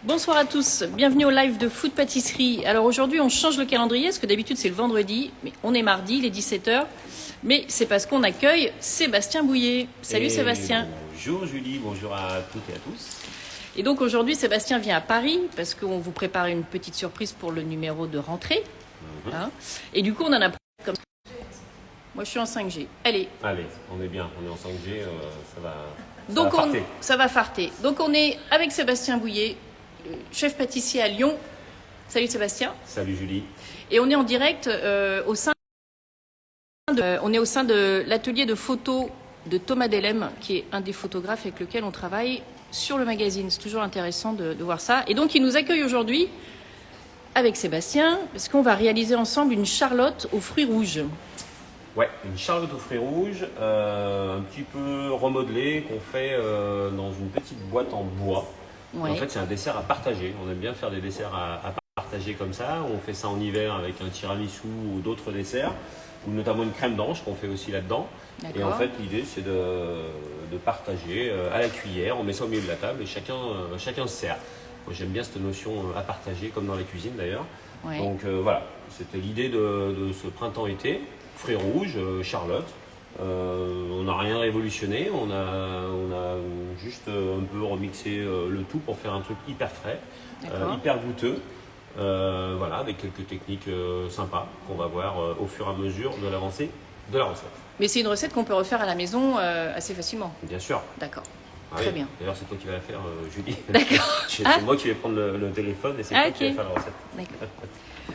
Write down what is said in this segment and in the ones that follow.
Bonsoir à tous, bienvenue au live de Food Pâtisserie. Alors aujourd'hui on change le calendrier parce que d'habitude c'est le vendredi, mais on est mardi, il est 17h. Mais c'est parce qu'on accueille Sébastien Bouillet. Salut Sébastien. Bonjour Julie, bonjour à toutes et à tous. Et donc aujourd'hui Sébastien vient à Paris parce qu'on vous prépare une petite surprise pour le numéro de rentrée. Hein. Et du coup on en a comme ça. Moi je suis en 5G. Allez, on est bien, on est en 5G, ça va farter. Ça va farter. Donc on est avec Sébastien Bouillet, chef pâtissier à Lyon. Salut Sébastien. Salut Julie. Et on est en direct au sein de l'atelier de photos de Thomas Delem, qui est un des photographes avec lequel on travaille sur le magazine. C'est toujours intéressant de voir ça. Et donc il nous accueille aujourd'hui avec Sébastien, parce qu'on va réaliser ensemble une charlotte aux fruits rouges. Ouais, une charlotte aux fruits rouges, un petit peu remodelée, qu'on fait dans une petite boîte en bois. Ouais. En fait, c'est un dessert à partager. On aime bien faire des desserts à partager comme ça. On fait ça en hiver avec un tiramisu ou d'autres desserts, ou notamment une crème d'ange qu'on fait aussi là-dedans. Et en fait, l'idée, c'est de partager à la cuillère. On met ça au milieu de la table et chacun se sert. Moi, j'aime bien cette notion à partager, comme dans la cuisine d'ailleurs. Ouais. Donc voilà, c'était l'idée de ce printemps-été. Fruits rouges, charlotte. On n'a rien révolutionné, on a juste un peu remixé le tout pour faire un truc hyper frais, hyper goûteux, voilà, avec quelques techniques sympas qu'on va voir au fur et à mesure de l'avancée de la recette. Mais c'est une recette qu'on peut refaire à la maison assez facilement. Bien sûr. D'accord. Ah très bien. D'ailleurs, c'est toi qui vas la faire, Julie. D'accord. C'est moi qui vais prendre le téléphone et c'est toi qui vas faire la recette. D'accord.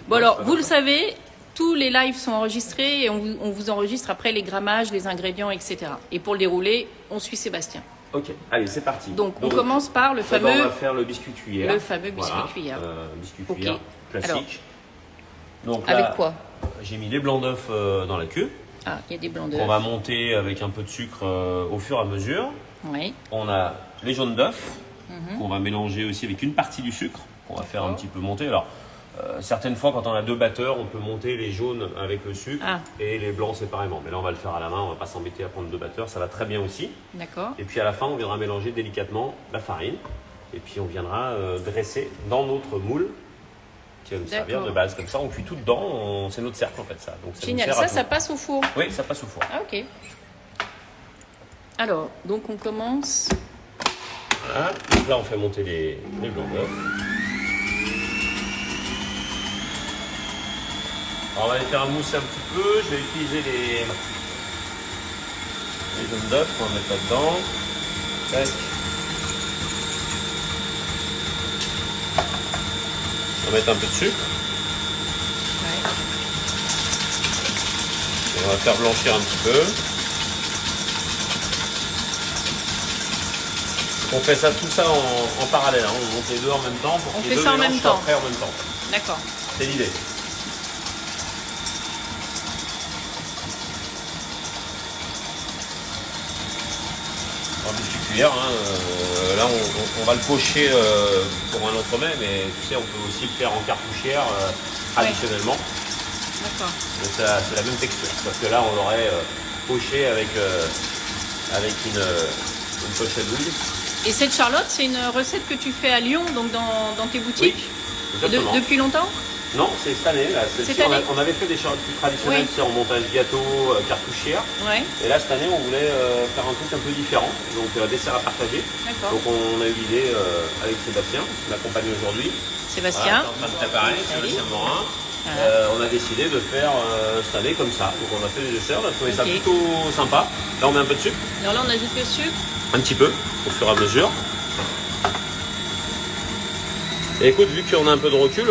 Bon alors, vous le savez, tous les lives sont enregistrés et on vous enregistre après les grammages, les ingrédients, etc. Et pour le dérouler, on suit Sébastien. Ok, allez, c'est parti. Donc on commence par le fameux... On va faire le biscuit cuillère. Le fameux biscuit cuillère. Biscuit cuillère classique. Alors, donc là, avec quoi? J'ai mis les blancs d'œufs dans la queue. Ah, il y a des blancs d'œufs. On va monter avec un peu de sucre au fur et à mesure. Oui. On a les jaunes d'œufs qu'on va mélanger aussi avec une partie du sucre qu'on va faire un petit peu monter. Alors, certaines fois, quand on a deux batteurs, on peut monter les jaunes avec le sucre et les blancs séparément. Mais là, on va le faire à la main, on ne va pas s'embêter à prendre deux batteurs, ça va très bien aussi. D'accord. Et puis à la fin, on viendra mélanger délicatement la farine. Et puis on viendra dresser dans notre moule qui va nous servir de base. Comme ça, on cuit tout dedans, c'est notre cercle en fait ça. Donc, génial, ça passe au four? Oui, ça passe au four. Ah ok. Alors, donc on commence... Voilà, donc là on fait monter les blancs d'œufs. Alors on va les faire mousser un petit peu. Je vais utiliser les jaunes d'œufs qu'on va mettre là-dedans. Tac. On va mettre un peu de sucre. Ouais. Et on va faire blanchir un petit peu. On fait ça, tout ça en parallèle. Hein. On monte les deux en même temps pour que les deux mélanges soient prêts en même temps. D'accord. C'est l'idée. Biscuit cuillère, hein, là on va le pocher pour un autre mets, mais tu sais on peut aussi le faire en cartouchière traditionnellement. D'accord. C'est la même texture, parce que là on l'aurait poché avec une pochette d'huile. Et cette charlotte, c'est une recette que tu fais à Lyon, donc dans tes boutiques? Oui, depuis longtemps? Non, c'est cette année. Là. On avait fait des charlottes plus traditionnelles, en montage gâteau, cartouchière. Ouais. Et là, cette année, on voulait faire un truc un peu différent. Donc, dessert à partager. Donc, on a eu l'idée avec Sébastien, qui m'accompagne aujourd'hui. Sébastien. Voilà, en train de préparer, Sébastien Morin. On a décidé de faire cette année comme ça. Donc, on a fait des desserts. On a trouvé ça plutôt sympa. Là, on met un peu de sucre. Alors là, on ajoute le sucre. Un petit peu, au fur et à mesure. Et écoute, vu qu'on a un peu de recul,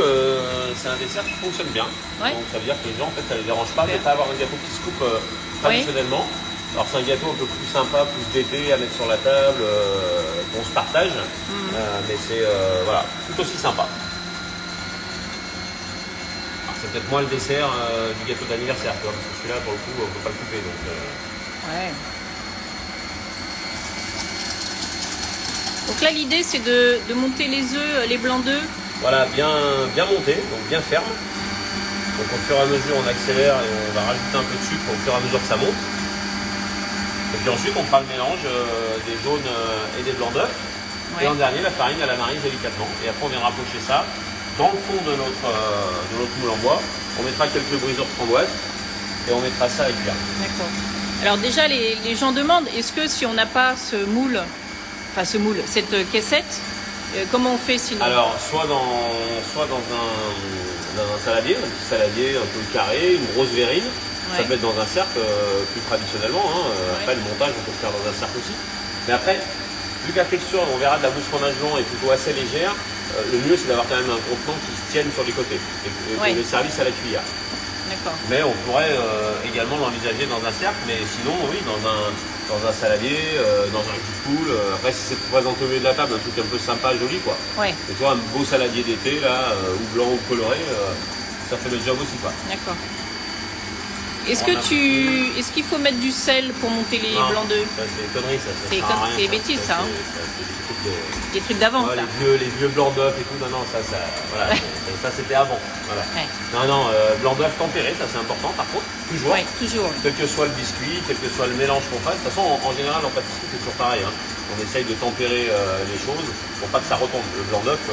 c'est un dessert qui fonctionne bien. Ouais. Donc ça veut dire que les gens, en fait, ça ne les dérange pas de ne pas avoir un gâteau qui se coupe traditionnellement. Alors c'est un gâteau un peu plus sympa, plus d'été à mettre sur la table, qu'on se partage. Mais c'est voilà, tout aussi sympa. Alors c'est peut-être moins le dessert du gâteau d'anniversaire, parce que celui-là, pour le coup, on ne peut pas le couper. Donc, ouais. Donc là, l'idée, c'est de monter les œufs, les blancs d'œufs. Voilà, bien monté, donc bien ferme. Donc au fur et à mesure, on accélère et on va rajouter un peu de sucre au fur et à mesure que ça monte. Et puis ensuite, on fera le mélange des jaunes et des blancs d'œufs. Et en dernier, la farine à la marise délicatement. Et après, on viendra pocher ça dans le fond de notre moule en bois. On mettra quelques brisures de framboise et on mettra ça à cuire. D'accord. Alors déjà, les gens demandent, est-ce que si on n'a pas ce moule, cette caissette, comment on fait sinon? Alors, soit dans un saladier, un petit saladier un peu carré, une grosse verrine. Ça peut être dans un cercle plus traditionnellement. Après, le montage, on peut le faire dans un cercle aussi. Mais après, vu que la texture, on verra, de la mousse fromage blanc est plutôt assez légère, le mieux c'est d'avoir quand même un contenant qui se tienne sur les côtés et le service à la cuillère. D'accord. Mais on pourrait également l'envisager dans un cercle, mais sinon, oui, dans un saladier, dans un jus de poule. Après, si c'est pour présenter au milieu de la table, un truc un peu sympa, joli, quoi. Ouais. Et tu vois, un beau saladier d'été, là, ou blanc ou coloré, ça fait le job aussi, quoi. D'accord. Est-ce qu'il faut mettre du sel pour monter les blancs d'œufs? Ça, c'est conneries, ça. C'est des bêtises, ça. C'est des trucs d'avant, ça. Les vieux blancs d'œufs et tout, non, ça c'était avant. Voilà. Ouais. Non, blanc d'œuf tempéré, ça c'est important par contre, toujours. Oui, toujours. Quel que soit le biscuit, quel que soit le mélange qu'on fasse. De toute façon, en général, en pâtisserie, c'est toujours pareil. On essaye de tempérer les choses pour pas que ça retombe. Le blanc d'œuf,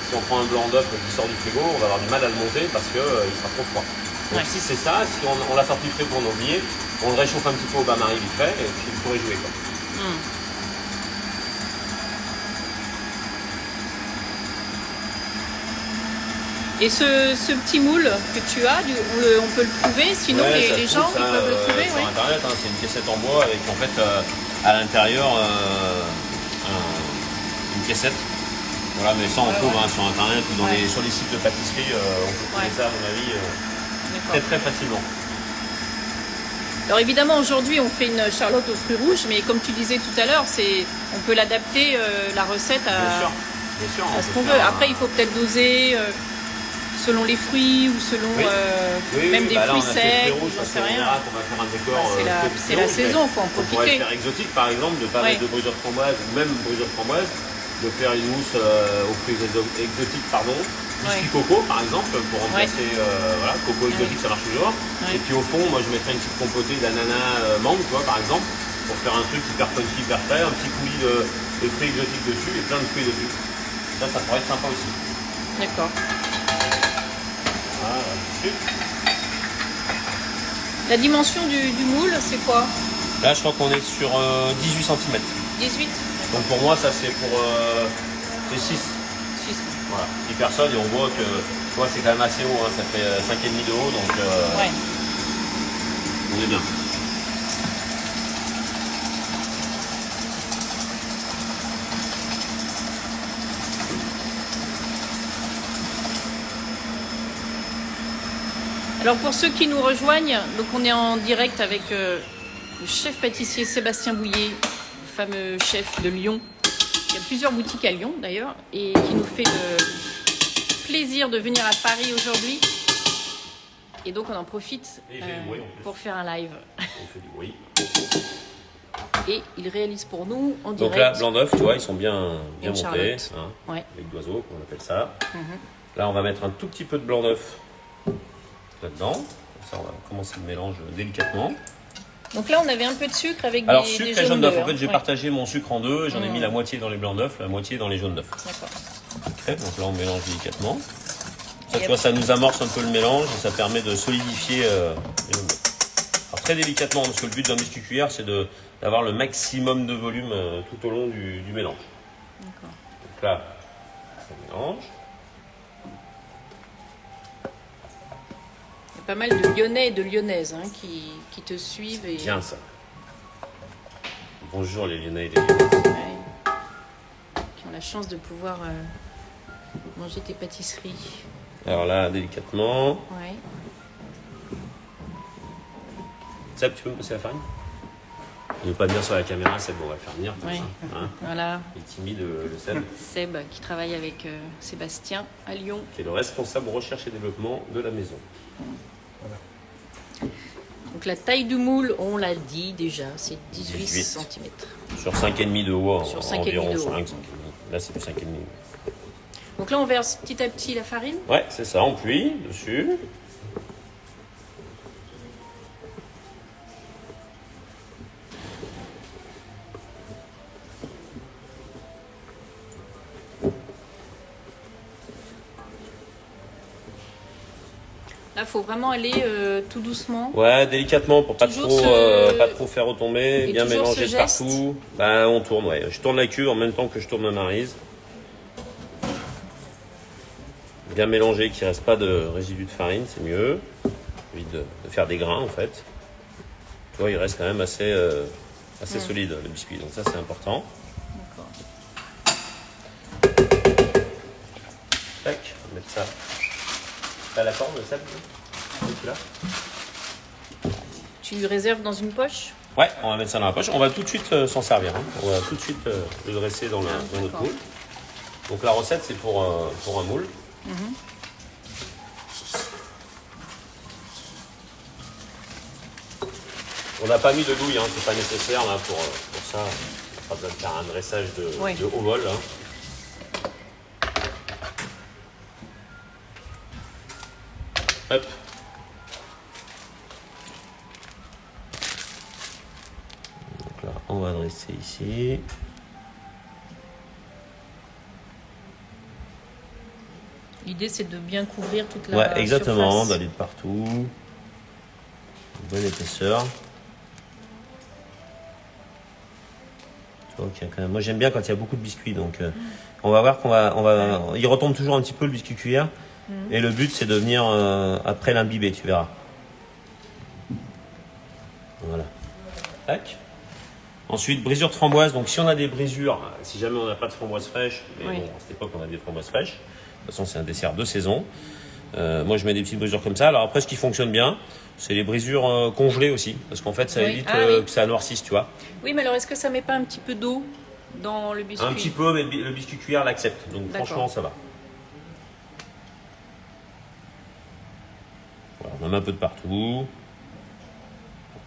si on prend un blanc d'œuf qui sort du frigo, on va avoir du mal à le monter parce qu'il sera trop froid. Donc si c'est ça, si on l'a sorti frais pour en oublier, on le réchauffe un petit peu au bain-marie vite fait et puis il pourrait jouer, quoi. Et ce petit moule que tu as, on peut le trouver, sinon les gens ils peuvent le trouver sur internet, c'est une caissette en bois avec en fait à l'intérieur une caissette. Voilà, mais ça on trouve sur internet ou sur les sites de pâtisserie, on peut trouver ça à mon avis très très facilement. Alors évidemment aujourd'hui on fait une charlotte aux fruits rouges, mais comme tu disais tout à l'heure, on peut l'adapter la recette à ce qu'on veut. Après il faut peut-être doser selon les fruits ou selon même des fruits secs, j'en sais rien. On va faire un décor. C'est la saison, il faut en profiter. On pourrait faire exotique par exemple, de ne pas mettre de brisure de framboise ou même brisure de framboise, de faire une mousse aux fruits exotiques, biscuit coco par exemple, pour remplacer coco exotique, ça marche toujours. Et puis au fond, moi je mettrais une petite compotée d'ananas mangue, par exemple, pour faire un truc hyper punchy, hyper frais, un petit coulis de fruits exotiques dessus et plein de fruits dessus. Ça pourrait être sympa aussi. D'accord. La dimension du moule, c'est quoi? Là, je crois qu'on est sur 18 cm. 18. Donc pour moi, ça c'est c'est 6. 6. Voilà, 10 personnes et on voit que c'est quand même assez haut, ça fait 5,5 de haut, donc on est bien. Alors pour ceux qui nous rejoignent, donc on est en direct avec le chef pâtissier Sébastien Bouillet, le fameux chef de Lyon. Il y a plusieurs boutiques à Lyon d'ailleurs et qui nous fait le plaisir de venir à Paris aujourd'hui. Et donc on en profite pour faire un live. On fait du bruit. Et il réalise pour nous en direct. Donc là, blanc d'œuf, tu vois, ils sont bien montés, avec d'oiseaux, on appelle ça. Là, on va mettre un tout petit peu de blanc d'œuf là-dedans. Ça, on va commencer le mélange délicatement. Donc là, on avait un peu de sucre avec des sucre et jaune d'œuf. En fait, j'ai partagé mon sucre en deux. J'en ai mis la moitié dans les blancs d'œuf, la moitié dans les jaunes d'œuf. D'accord. Okay, donc là, on mélange délicatement. Ça, tu vois, ça nous amorce un peu le mélange et ça permet de solidifier les jaunes d'œuf. Alors, très délicatement, parce que le but d'un biscuit cuillère, c'est d'avoir le maximum de volume tout au long du mélange. D'accord. Donc là, on mélange. Pas mal de Lyonnais et de Lyonnaises qui te suivent. Et... Bien ça. Bonjour les Lyonnais et les Lyonnaises. Qui ont la chance de pouvoir manger tes pâtisseries. Alors là, délicatement. Ouais. Seb, tu peux me passer la farine? Il n'est pas bien sur la caméra, Seb, on va le faire venir. Voilà. Il est timide, le Seb. Seb, qui travaille avec Sébastien à Lyon. Qui est le responsable recherche et développement de la maison. Voilà. Donc la taille du moule, on l'a dit déjà, c'est 18 cm. Sur 5,5 de haut, sur environ 5,5 de haut. 5. Là, c'est du 5,5. Donc là, on verse petit à petit la farine. Ouais, c'est ça, on pluie dessus. Là, il faut vraiment aller tout doucement. Ouais, délicatement pour pas trop faire retomber, Et bien toujours mélanger ce de geste. partout. Ben, on tourne, ouais. Je tourne la cuve en même temps que je tourne ma maryse. Bien mélanger, qu'il ne reste pas de résidus de farine, c'est mieux. Évite de faire des grains en fait. Tu vois, il reste quand même assez solide le biscuit, donc ça c'est important. D'accord. Tac, on va mettre ça. T'as la corde, le sable là. Tu le réserves dans une poche? Ouais, on va mettre ça dans la poche. On va tout de suite s'en servir. Hein. On va tout de suite le dresser dans notre moule. Donc la recette, c'est pour un moule. On n'a pas mis de douille, hein. C'est pas nécessaire là, pour ça. On n'a pas besoin de faire un dressage de haut vol. Hein. Hop. Donc là, on va dresser ici. L'idée, c'est de bien couvrir toute la Ouais, exactement, surface. d'aller de partout. Une bonne épaisseur. Tu vois qu'il y a quand même... Moi, j'aime bien quand il y a beaucoup de biscuits, donc on va voir il retombe toujours un petit peu le biscuit cuillère. Et le but, c'est de venir après l'imbiber, tu verras. Voilà. Tac. Ensuite, brisure de framboise. Donc, si on a des brisures, si jamais on n'a pas de framboise fraîche, mais bon, à cette époque, on a des framboises fraîches. De toute façon, c'est un dessert de saison. Moi, je mets des petites brisures comme ça. Alors après, ce qui fonctionne bien, c'est les brisures congelées aussi. Parce qu'en fait, ça évite que ça noircisse, tu vois. Oui, mais alors, est-ce que ça met pas un petit peu d'eau dans le biscuit? Un petit peu, mais le biscuit cuillère l'accepte. Donc, franchement, ça va. Voilà, on en met un peu de partout.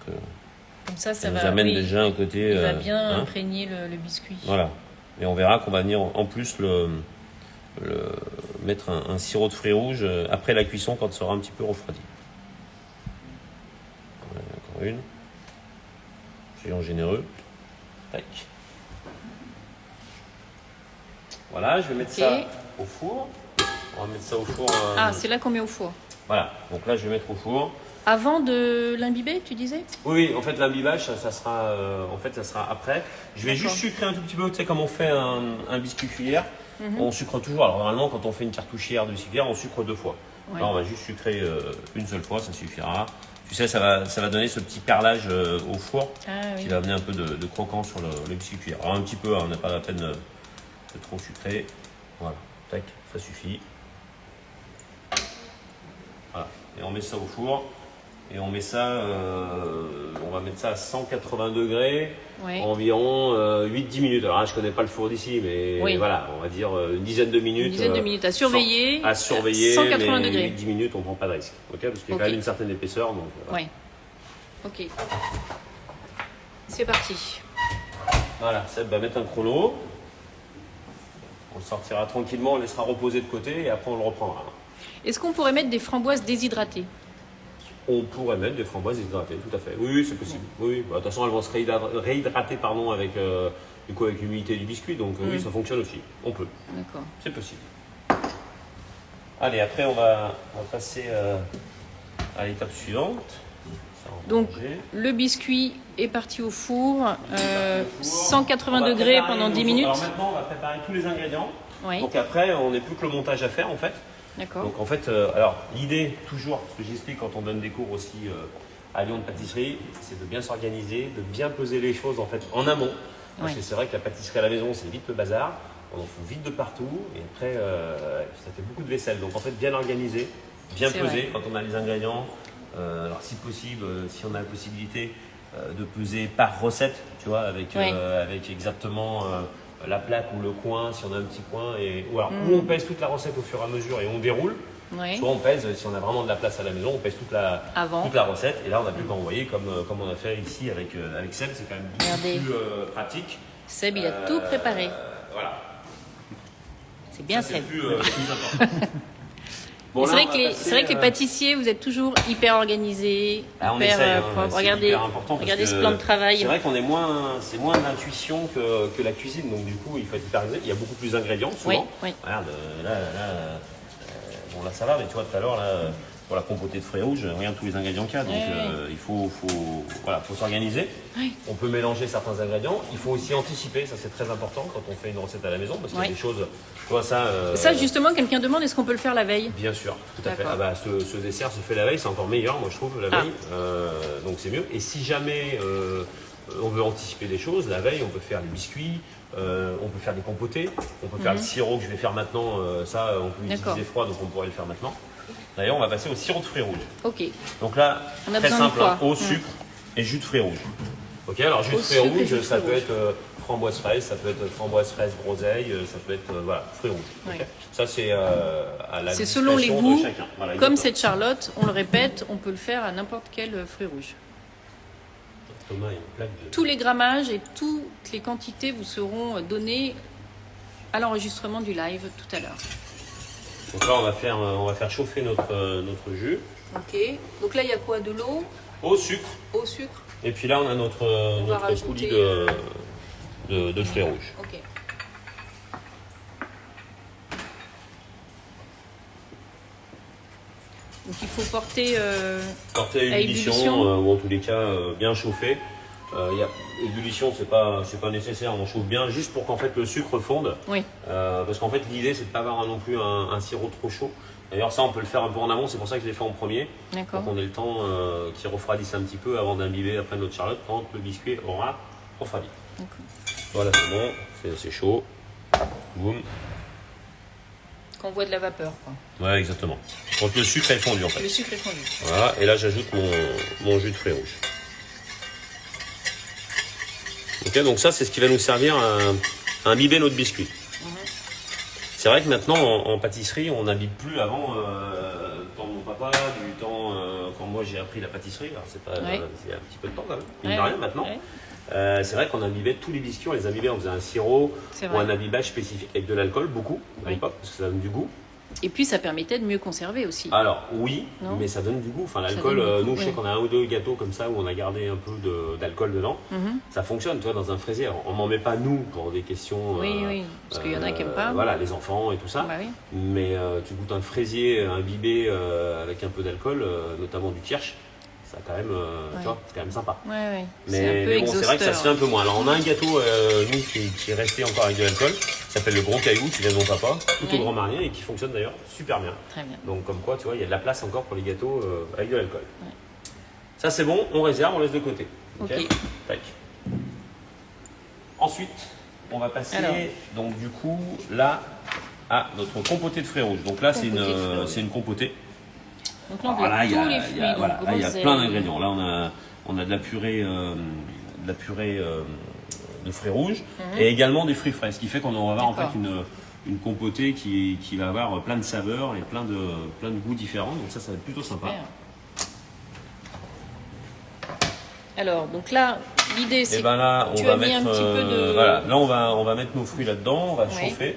Donc, comme ça nous amène déjà un côté... Il va bien imprégner le biscuit. Voilà. Et on verra qu'on va venir en plus mettre un sirop de fruits rouges après la cuisson quand ça sera un petit peu refroidi. Voilà, encore une. Géant généreux. Tac. Voilà, je vais mettre ça au four. On va mettre ça au four. Ah, c'est là qu'on met au four. Voilà, donc là je vais mettre au four. Avant de l'imbiber, tu disais? Oui, en fait l'imbibage, ça sera après. Je vais juste sucrer un tout petit peu, tu sais, comme on fait un biscuit cuillère. On sucre toujours. Alors normalement, quand on fait une cartouchière de biscuit cuillère, on sucre 2 fois. Ouais. Là, on va juste sucrer une seule fois, ça suffira. Tu sais, ça va donner ce petit perlage au four qui va amener un peu de croquant sur le biscuit cuillère. Alors un petit peu, hein, on n'a pas la peine de trop sucrer. Voilà, tac, ça suffit. Voilà, et on met ça au four. Et on met ça, on va mettre ça à 180 degrés, environ 8-10 minutes. Alors là, je connais pas le four d'ici, mais voilà, on va dire une dizaine de minutes. Une dizaine de minutes à surveiller. À surveiller, 180 mais degrés. 8-10 minutes, on prend pas de risque. Okay, parce qu'il y a quand même une certaine épaisseur. Donc, Oui. Ok. C'est parti. Voilà, Seb va mettre un chrono. On le sortira tranquillement, on laissera reposer de côté et après on le reprendra. Est-ce qu'on pourrait mettre des framboises déshydratées? On pourrait mettre des framboises déshydratées, tout à fait. Oui, c'est possible. Oui, bah, de toute façon, elles vont se réhydrater avec l'humidité du biscuit, donc oui, ça fonctionne aussi. On peut. D'accord. C'est possible. Allez, après, on va passer à l'étape suivante. Ça, donc, le biscuit est parti au four, 180 degrés pendant 10 minutes. Alors maintenant, on va préparer tous les ingrédients. Oui. Donc après, on n'est plus que le montage à faire, en fait. D'accord. Donc en fait, alors l'idée toujours, ce que j'explique quand on donne des cours aussi à Lyon de pâtisserie, c'est de bien s'organiser, de bien peser les choses en fait en amont. Parce que c'est vrai que la pâtisserie à la maison, c'est vite le bazar. On en fout vite de partout et après, ça fait beaucoup de vaisselle. Donc en fait, bien organisé, bien pesé quand on a les ingrédients. Alors si possible, si on a la possibilité de peser par recette, tu vois, avec exactement... la plaque ou le coin, si on a un petit coin, ou on pèse toute la recette au fur et à mesure et on déroule. Soit on pèse, si on a vraiment de la place à la maison, on pèse toute la recette. Et là, on n'a plus qu'à envoyer comme on a fait ici avec Seb. C'est quand même beaucoup plus pratique. Seb, il a tout préparé. Voilà. C'est bien, ça, Seb. C'est plus important. Bon, c'est vrai que les pâtissiers, vous êtes toujours hyper organisés, hyper propres. Regardez ce plan de travail. C'est vrai qu'on est c'est moins d'intuition que la cuisine, donc du coup, il faut être hyper organisé. Il y a beaucoup plus d'ingrédients souvent. Oui. Regarde, bon là ça va, mais tu vois tout à l'heure là, pour la compotée de fruits rouges, regarde tous les ingrédients qu'il y a, donc il faut s'organiser. Oui. On peut mélanger certains ingrédients. Il faut aussi anticiper, ça c'est très important quand on fait une recette à la maison, parce qu'il y a des choses, tu vois ça... Ça justement, quelqu'un demande, est-ce qu'on peut le faire la veille? Bien sûr, tout à fait. Ah bah, ce dessert se fait la veille, c'est encore meilleur, moi je trouve, la veille, donc c'est mieux. Et si jamais on veut anticiper des choses, la veille on peut faire des biscuits, on peut faire des compotés, on peut faire le sirop que je vais faire maintenant, ça on peut l'utiliser froid, donc on pourrait le faire maintenant. D'ailleurs, on va passer au sirop de fruits rouges. Ok. Donc là, très simple, eau, sucre et jus de fruits rouges. Ok, alors jus de fruits rouges, ça peut être framboise fraise, ça peut être framboise fraise groseille, ça peut être fruits rouges. Okay. Ça c'est à la c'est selon les goûts. De chacun. Voilà, comme cette Charlotte, on le répète, on peut le faire à n'importe quel fruit rouge. Thomas, il y a une plaque de... Tous les grammages et toutes les quantités vous seront donnés à l'enregistrement du live tout à l'heure. Donc là, on va faire chauffer notre jus. Ok. Donc là, il y a quoi? De l'eau? Eau, sucre. Eau, sucre. Et puis là, on a notre coulis de fruits rouges. Ok. Donc il faut porter à ébullition, ou en tous les cas bien chauffer. Ébullition, c'est pas nécessaire, on chauffe bien juste pour qu'en fait le sucre fonde. Oui. Parce qu'en fait l'idée c'est de ne pas avoir non plus un sirop trop chaud. D'ailleurs ça on peut le faire un peu en amont, c'est pour ça que je l'ai fait en premier. D'accord. Pour qu'on ait le temps qu'il refroidisse un petit peu avant d'imbiber après notre Charlotte quand le biscuit aura refroidi. D'accord. Voilà, c'est bon, c'est chaud. Boum. Qu'on voit de la vapeur, quoi. Ouais, exactement. Quand le sucre est fondu en fait. Le sucre est fondu. Voilà, et là j'ajoute mon jus de fruits rouges. Ok, donc ça c'est ce qui va nous servir à imbiber notre biscuit. C'est vrai que maintenant en pâtisserie on n'imbibe plus avant le temps de mon papa, du temps quand moi j'ai appris la pâtisserie. Alors c'est un petit peu de temps quand même, mine de rien maintenant. C'est vrai qu'on imbibait tous les biscuits, on les imbibait, on faisait un sirop ou un imbibage spécifique avec de l'alcool, beaucoup à l'époque, parce que ça donne du goût. Et puis ça permettait de mieux conserver aussi. Alors oui, mais ça donne du goût. Enfin l'alcool, nous je sais qu'on a un ou deux gâteaux comme ça où on a gardé un peu d'alcool dedans. Ça fonctionne, tu vois, dans un fraisier. Alors, on m'en met pas nous pour des questions. Oui, parce qu'il y en a qui n'aiment pas. Voilà, les enfants et tout ça. Bah, oui. Mais tu goûtes un fraisier imbibé avec un peu d'alcool, notamment du kirsch. Ça quand même, tu vois, c'est quand même sympa. Mais bon, c'est vrai que ça se fait un peu moins. Alors on a un gâteau, nous, qui est resté encore avec de l'alcool, qui s'appelle le Gros Caillou, qui vient de mon papa, tout au Grand Marnier, et qui fonctionne d'ailleurs super bien. Très bien. Donc comme quoi, tu vois, il y a de la place encore pour les gâteaux avec de l'alcool. Ça c'est bon, on réserve, on laisse de côté. Ok. Tac. Ensuite, on va passer, donc du coup, là, à notre compotée de fruits rouges. Donc là, c'est une compotée. Donc là, on veut tous les fruits. Là, il y a plein d'ingrédients. Là, on a de la purée, de fruits rouges et également des fruits frais. Ce qui fait qu'on va avoir en fait une compotée qui va avoir plein de saveurs et plein de goûts différents. Donc ça va être plutôt sympa. Super. Alors, donc là, l'idée c'est là, tu as mis un petit peu de... Voilà, là on va mettre nos fruits là-dedans, on va chauffer.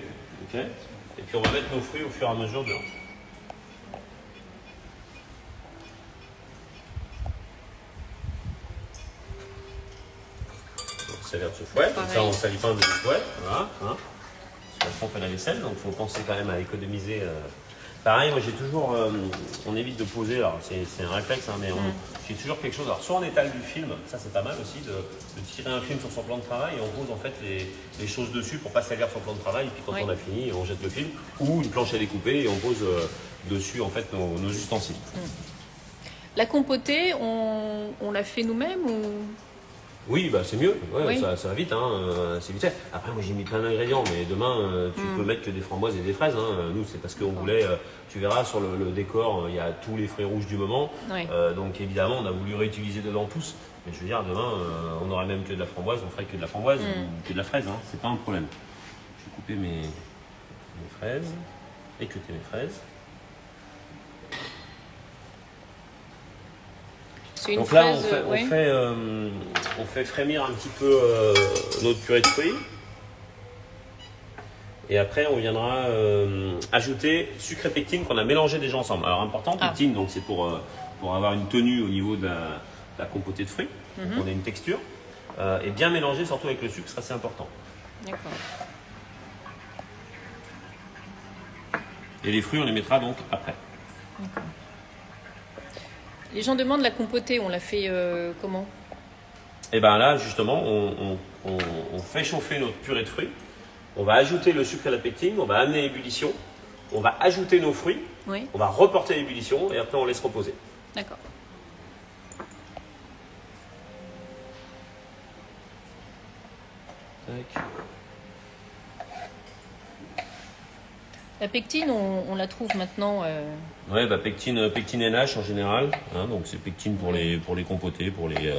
Okay. Et puis on va mettre nos fruits au fur et à mesure dedans. Ça vient de se fouette, comme ça on ne salit pas un de fouette. Voilà, hein. Parce qu'on fait la vaisselle, donc il faut penser quand même à économiser. Pareil, moi j'ai toujours, on évite de poser, alors c'est un réflexe, hein, mais j'ai toujours quelque chose. Alors soit on étale du film, ça c'est pas mal aussi, de tirer un film sur son plan de travail et on pose en fait les choses dessus pour pas salir son plan de travail. Et puis quand on a fini, on jette le film ou une planche à découper et on pose dessus en fait nos ustensiles. La compotée, on l'a fait nous-mêmes ou... Oui, bah c'est mieux, ça va vite, c'est vite fait. Après moi j'ai mis plein d'ingrédients, mais demain tu peux mettre que des framboises et des fraises. Nous c'est parce qu'on voulait, tu verras sur le décor, il y a tous les fruits rouges du moment. Donc évidemment on a voulu réutiliser dedans tous. Mais je veux dire, demain on aurait même que de la framboise, on ferait que de la framboise ou que de la fraise, c'est pas un problème. Je vais couper mes fraises, équeuter mes fraises. Donc là, on fait frémir un petit peu notre purée de fruits. Et après, on viendra ajouter sucre et pectine qu'on a mélangé déjà ensemble. Alors, important, pectine, donc c'est pour avoir une tenue au niveau de la compotée de fruits. Donc, on a une texture. Et bien mélanger, surtout avec le sucre, ça c'est important. D'accord. Et les fruits, on les mettra donc après. D'accord. Les gens demandent la compotée, on la fait comment? Et bien là, justement, on fait chauffer notre purée de fruits. On va ajouter le sucre et la pectine, on va amener à ébullition, on va ajouter nos fruits, oui. On va reporter à ébullition et après on laisse reposer. D'accord. Tac. La pectine, on la trouve maintenant. Ouais, bah pectine NH en général. Hein, donc c'est pectine pour les compotés, pour les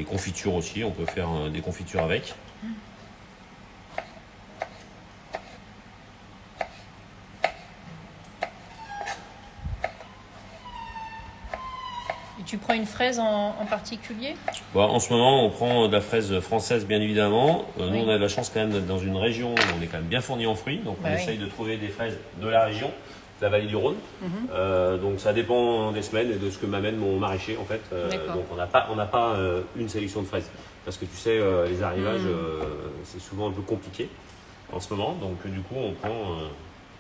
confitures aussi. On peut faire des confitures avec. Et tu prends une fraise en particulier? Bon, en ce moment, on prend de la fraise française, bien évidemment. Nous, Oui. on a de la chance quand même d'être dans une région où on est quand même bien fourni en fruits. Donc, on essaye de trouver des fraises de la région, de la vallée du Rhône. Donc, ça dépend des semaines et de ce que m'amène mon maraîcher, en fait. Donc, on n'a pas une sélection de fraises. Parce que tu sais, les arrivages, c'est souvent un peu compliqué en ce moment. Donc, du coup, on prend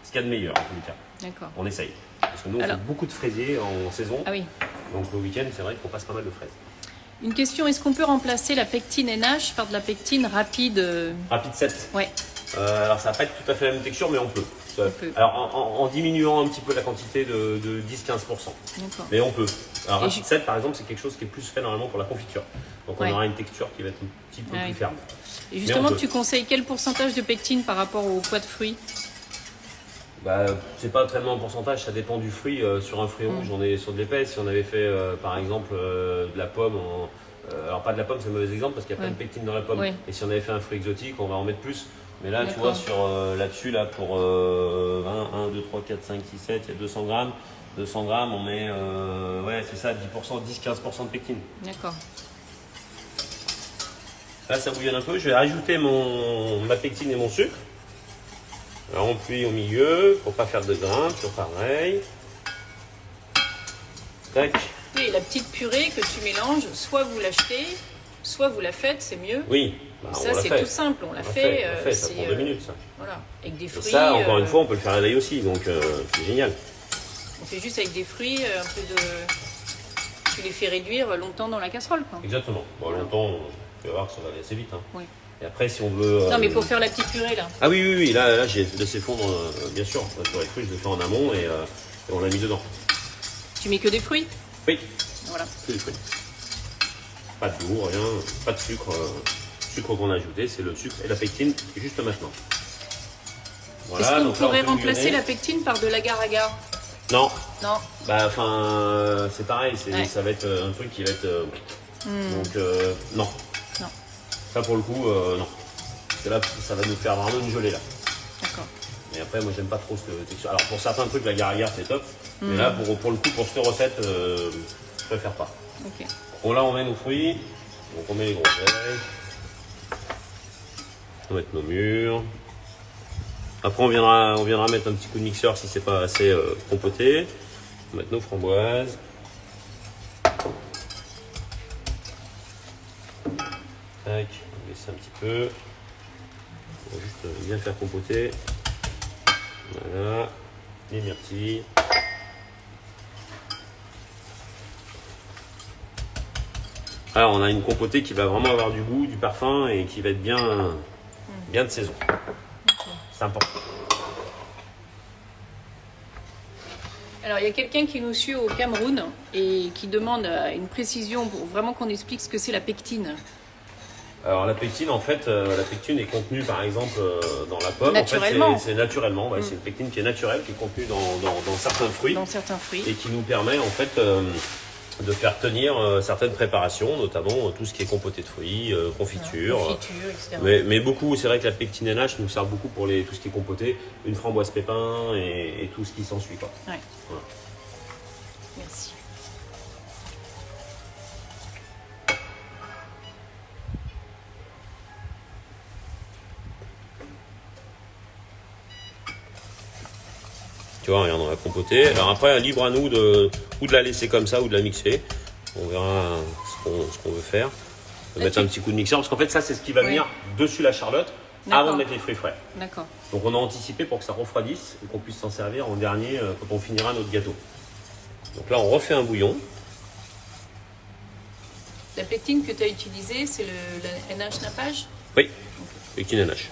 ce qu'il y a de meilleur, en tous les cas. D'accord. On essaye. Parce que nous, on fait beaucoup de fraisiers en saison. Ah oui. Donc, le week-end, c'est vrai qu'on passe pas mal de fraises. Une question, est-ce qu'on peut remplacer la pectine NH par de la pectine rapide? Rapide 7. Ouais. Alors ça va pas être tout à fait la même texture, mais on peut. peut. Alors en diminuant un petit peu la quantité de 10-15%. D'accord. Mais on peut. Alors Et Rapide 7 par exemple, c'est quelque chose qui est plus fait normalement pour la confiture. Donc on aura une texture qui va être un petit peu plus ferme. Et justement, tu conseilles quel pourcentage de pectine par rapport au poids de fruits? Bah, c'est pas tellement un pourcentage, ça dépend du fruit. Sur un fruit rouge, on est sur de l'épaisse. Si on avait fait par exemple de la pomme, alors pas de la pomme, c'est un mauvais exemple parce qu'il y a plein de pectine dans la pomme. Et si on avait fait un fruit exotique, on va en mettre plus. Mais là, tu vois, sur là-dessus, là, pour 1, 2, 3, 4, 5, 6, 7, il y a 200 grammes. 200 grammes, on met, ouais, c'est ça, 10%, 10-15% de pectine. D'accord. Là, ça bouillonne un peu. Je vais rajouter ma pectine et mon sucre. Alors, on plie au milieu pour pas faire de grains, toujours pareil. Tac. Oui, la petite purée que tu mélanges, soit vous l'achetez, soit vous la faites, c'est mieux. Oui. Bah, ça, c'est tout simple, on l'a fait. Ça prend 2 minutes, ça. Voilà, avec des fruits. Et ça, encore une fois, on peut le faire à la veille aussi, donc c'est génial. On fait juste avec des fruits, un peu de... Tu les fais réduire longtemps dans la casserole, quoi. Exactement. Bon, longtemps, tu vas voir que ça va aller assez vite. Hein. Oui. Et après, si on veut... Non, mais pour faire la petite purée, là. Ah oui, là j'ai laissé fondre, bien sûr. La purée de fruits, je l'ai fait en amont et on l'a mis dedans. Tu mets que des fruits? Oui. Voilà. Que des fruits. Pas de goût, rien, pas de sucre. Sucre qu'on a ajouté, c'est le sucre et la pectine, juste maintenant. Voilà, est-ce qu'on pourrait remplacer la pectine par de l'agar-agar? Non. Non. Bah, enfin, c'est pareil, ça va être un truc qui va être... Donc, non. Non. Ça, pour le coup, non. Parce que là, ça va nous faire vraiment une gelée, là. D'accord. Et après, moi, j'aime pas trop cette texture. Alors, pour certains trucs, l'agar-agar, c'est top. Mais là, pour le coup, pour cette recette, je préfère pas. Ok. Bon, là, on met nos fruits. Donc, on met les groseilles. On va mettre nos mûres. Après, on viendra mettre un petit coup de mixeur si c'est pas assez compoté. On va mettre nos framboises. Tac, on va laisser un petit peu. On va juste bien faire compoter. Voilà, les myrtilles. Alors, on a une compotée qui va vraiment avoir du goût, du parfum et qui va être bien de saison. C'est important. Alors, il y a quelqu'un qui nous suit au Cameroun et qui demande une précision pour vraiment qu'on explique ce que c'est la pectine. Alors, la pectine, en fait, la pectine est contenue, par exemple, dans la pomme. Naturellement. En fait, c'est naturellement. Ouais, c'est une pectine qui est naturelle, qui est contenue dans certains fruits. Dans certains fruits. Et qui nous permet, en fait, de faire tenir certaines préparations, notamment tout ce qui est compoté de fruits, confiture. Confiture, etc. Mais beaucoup, c'est vrai que la pectine NH nous sert beaucoup pour tout ce qui est compoté, une framboise pépin et tout ce qui s'ensuit, quoi. Ouais. Voilà. Merci. Tu vois, regarde, on va compoter. Alors après, libre à nous de la laisser comme ça ou de la mixer. On verra ce qu'on veut faire. On va mettre un petit coup de mixeur parce qu'en fait, ça, c'est ce qui va venir dessus la charlotte avant de mettre les fruits frais. D'accord. Donc on a anticipé pour que ça refroidisse et qu'on puisse s'en servir en dernier quand on finira notre gâteau. Donc là, on refait un bouillon. La pectine que tu as utilisée, c'est le NH nappage? Oui, pectine NH.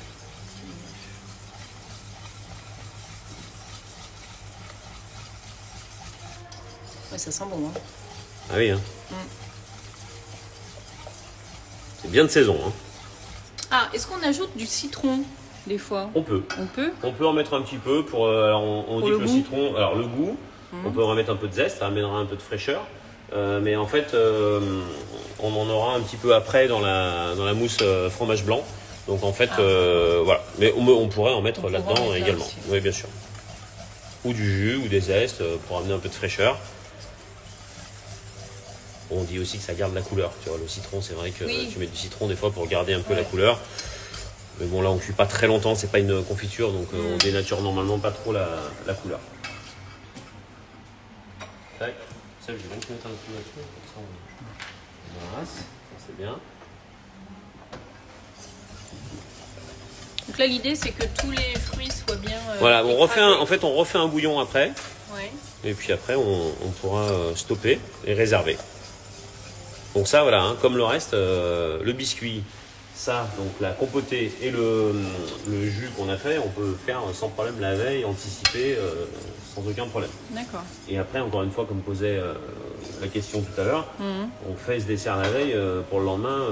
Ouais, ça sent bon. Hein. Ah oui, hein. C'est bien de saison. Hein. Ah, est-ce qu'on ajoute du citron des fois? On peut. On peut? On peut en mettre un petit peu pour. Alors on dit que le citron. Alors le goût, on peut en mettre un peu de zeste, ça amènera un peu de fraîcheur. Mais en fait, on en aura un petit peu après dans la mousse fromage blanc. Donc en fait, voilà. Mais on pourrait en mettre là-dedans également. Aussi. Oui, bien sûr. Ou du jus ou des zestes pour amener un peu de fraîcheur. On dit aussi que ça garde la couleur. Tu vois, le citron, c'est vrai que tu mets du citron des fois pour garder un peu la couleur. Mais bon, là, on cuit pas très longtemps, c'est pas une confiture, donc on dénature normalement pas trop la couleur. Tac. Ça, je vais donc mettre un peu là-dessus, comme ça on embrasse. C'est bien. Donc là, l'idée, c'est que tous les fruits soient bien. Voilà, on refait un bouillon après. Ouais. Et puis après, on pourra stopper et réserver. Donc ça, voilà, hein, comme le reste, le biscuit, ça, donc la compotée et le jus qu'on a fait, on peut faire sans problème la veille, anticiper, sans aucun problème. D'accord. Et après, encore une fois, comme posait la question tout à l'heure, on fait ce dessert la veille, pour le lendemain,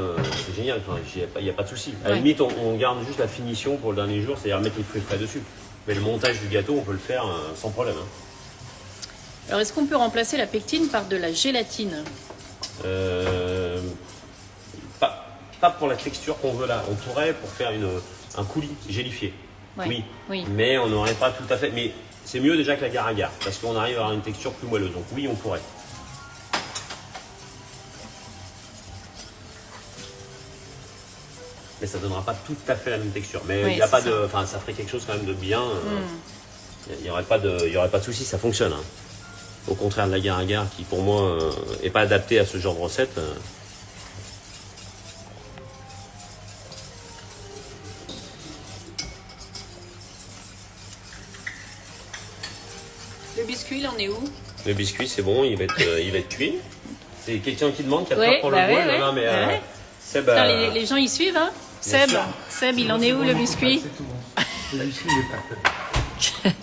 c'est génial, enfin, il n'y a pas de souci. À la limite, on garde juste la finition pour le dernier jour, c'est-à-dire mettre les fruits frais dessus. Mais le montage du gâteau, on peut le faire sans problème. Hein. Alors, est-ce qu'on peut remplacer la pectine par de la gélatine? Pas pour la texture qu'on veut là. On pourrait pour faire un coulis gélifié. Ouais. Oui. Mais on n'aurait pas tout à fait. Mais c'est mieux déjà que l'agar-agar parce qu'on arrive à avoir une texture plus moelleuse. Donc oui, on pourrait. Mais ça donnera pas tout à fait la même texture. Mais il y a pas de. Enfin, ça ferait quelque chose quand même de bien. Il n'y aurait pas de souci, ça fonctionne. Hein. Au contraire de l'agar-agar qui pour moi est pas adapté à ce genre de recette. Le biscuit, il en est où? Le biscuit, c'est bon, il va être cuit. C'est quelqu'un qui demande, qui a peur pour le bois. Non, mais Seb, les gens, ils suivent, hein? Seb, il en est où le biscuit? C'est tout bon. Le biscuit, il est pas.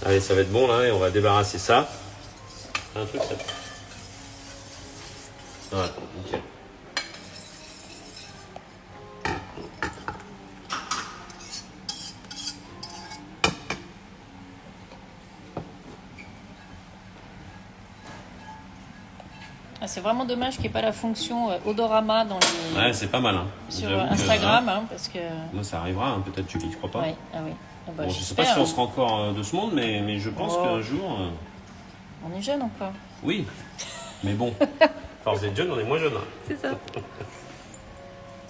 Allez, ça va être bon là, et on va débarrasser ça. Un truc, ça. Voilà, nickel. Ah, c'est vraiment dommage qu'il n'y ait pas la fonction odorama dans les... Ouais, c'est pas mal. Hein. Sur Instagram, hein, parce que... Moi, ça arrivera, hein, peut-être tu n'y crois pas. Ouais. Ah oui. Ah bah, bon, je ne sais pas si on sera encore de ce monde, mais je pense qu'un jour... On est jeune encore. Oui, mais bon, force d'être jeune, on est moins jeune. Hein. C'est ça.